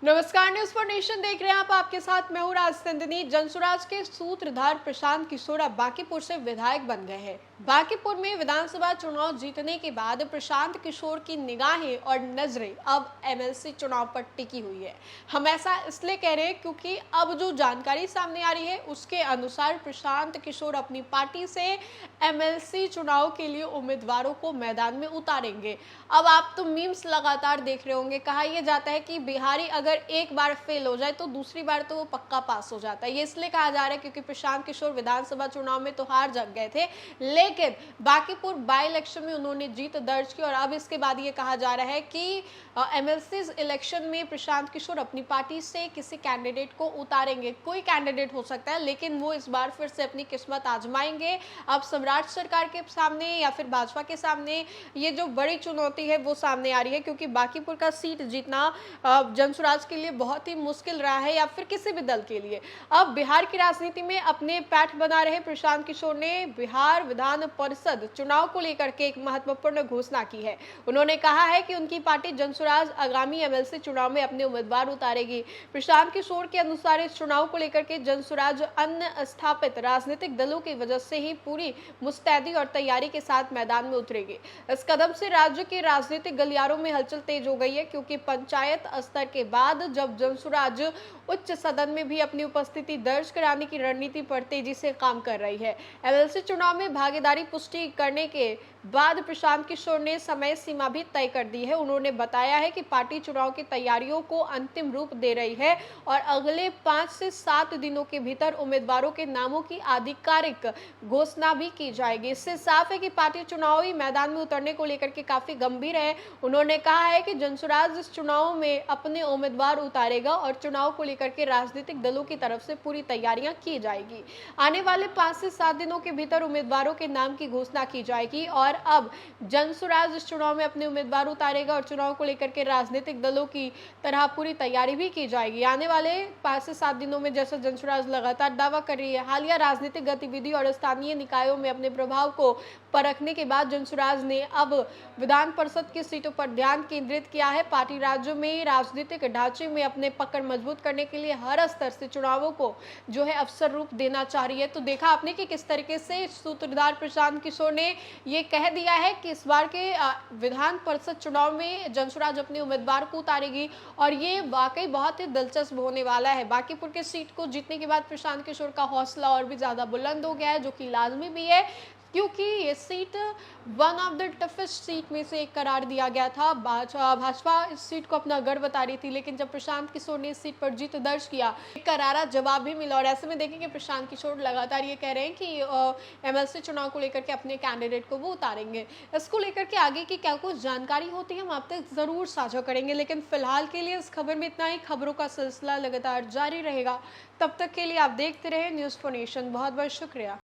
नमस्कार, news for nation देख रहे हैं आप। आपके साथ मैं हूं राजनंदिनी। जनसुराज के सूत्रधार प्रशांत किशोर अब बांकीपुर से विधायक बन गए हैं। बांकीपुर में विधानसभा चुनाव जीतने के बाद प्रशांत किशोर की निगाहें और नजरें अब एमएलसी चुनाव पर टिकी हुई है। हम ऐसा इसलिए कह रहे हैं क्योंकि अब जो जानकारी सामने आ रही है उसके अनुसार प्रशांत किशोर अपनी पार्टी से एमएलसी चुनाव के लिए उम्मीदवारों को मैदान में उतारेंगे। अब आप तो मीम्स लगातार देख रहे होंगे। कहा यह जाता है कि बिहारी अगर एक बार फेल हो जाए तो दूसरी बार तो वो पक्का पास हो जाता है। ये इसलिए कहा जा रहा है क्योंकि प्रशांत किशोर विधानसभा चुनाव में तो हार जग गए थे, लेकिन बांकीपुर बाई इलेक्शन में उन्होंने जीत दर्ज की। और अब इसके बाद ये कहा जा रहा है कि एमएलसी इलेक्शन में प्रशांत किशोर अपनी पार्टी से किसी कैंडिडेट को उतारेंगे। कोई कैंडिडेट हो सकता है, लेकिन वो इस बार फिर से अपनी किस्मत आजमाएंगे। अब सम्राट सरकार के सामने या फिर भाजपा के सामने ये जो बड़ी चुनौती है वो सामने आ रही है, क्योंकि बांकीपुर का सीट जीतना जनसुराज के लिए बहुत ही मुश्किल रहा है, या फिर किसी भी दल के लिए। अब बिहार की राजनीति में अपने पैठ बना रहे प्रशांत किशोर ने बिहार विधान परिषद चुनाव को लेकर के एक महत्वपूर्ण घोषणा की है। उन्होंने कहा है कि उनकी पार्टी जनसुराज आगामी एमएलसी चुनाव में अपने उम्मीदवार उतारेगी। प्रशांत किशोर के अनुसार इस चुनाव को लेकर के जनसुराज अन्य स्थापित राजनीतिक दलों की वजह से ही पूरी मुस्तैदी और तैयारी के साथ मैदान में उतरेगी। इस कदम से राज्य के राजनीतिक गलियारों में हलचल तेज हो गई है, क्योंकि पंचायत स्तर के बाद जब जनसुराज उच्च सदन में भी अपनी उपस्थिति दर्ज कराने की रणनीति पर तेजी से काम कर रही है। एमएलसी चुनाव में भागीदारी पुष्टि करने के बाद प्रशांत किशोर ने समय सीमा भी तय कर दी है। उन्होंने बताया है कि पार्टी चुनाव की तैयारियों को अंतिम रूप दे रही है और अगले 5 से 7 दिनों के भीतर उम्मीदवारों के नामों की आधिकारिक घोषणा भी की जाएगी। इससे साफ है कि पार्टी चुनावी मैदान में उतरने को लेकर के काफी गंभीर है। उन्होंने कहा है कि जनसुराज इस चुनाव में अपने उम्मीदवार उतारेगा और चुनाव को लेकर के राजनीतिक दलों की तरफ से पूरी तैयारियां की जाएगी। आने वाले 5 से 7 दिनों के भीतर उम्मीदवारों के नाम की घोषणा की जाएगी और अब जनसुराज इस चुनाव में अपने उम्मीदवार उतारेगा और चुनाव को लेकर के राजनीतिक दलों की तरह पूरी तैयारी भी की जाएगी। आने वाले 5 से 7 दिनों में जैसा जनसुराज लगातार दावा कर रही है, हालिया राजनीतिक गतिविधि और स्थानीय निकायों में अपने प्रभाव को परखने के बाद जनसुराज ने अब विधान परिषद की सीटों पर ध्यान केंद्रित किया है। पार्टी राज्यों में राजनीतिक ढांचे में अपने पकड़ मजबूत करने के लिए हर स्तर से चुनावों को जो है अवसर रूप देना चाह रही है। तो देखा आपने कि किस तरीके से सूत्रधार प्रशांत किशोर ने ये कह दिया है कि इस बार के विधान परिषद चुनाव में जनसुराज अपने उम्मीदवार को उतारेगी और ये वाकई बहुत ही दिलचस्प होने वाला है। बांकीपुर के सीट को जीतने के बाद प्रशांत किशोर का हौसला और भी ज्यादा बुलंद हो गया है, जो कि लाजमी भी है, क्योंकि ये seat one of the toughest seat में से एक करार दिया गया था। भाजपा इस सीट को अपना गढ़ बता रही थी, लेकिन जब प्रशांत किशोर ने इस सीट पर जीत दर्ज किया, एक करारा जवाब भी मिला। और ऐसे में देखेंगे प्रशांत किशोर लगातार ये कह रहे हैं कि एमएलसी चुनाव को लेकर के अपने कैंडिडेट को वो उतारेंगे। इसको लेकर के आगे की क्या कुछ जानकारी होती है हम आप तक जरूर साझा करेंगे, लेकिन फिलहाल के लिए इस खबर में इतना ही। खबरों का सिलसिला लगातार जारी रहेगा, तब तक के लिए आप देखते रहे न्यूज फॉर नेशन। बहुत बहुत शुक्रिया।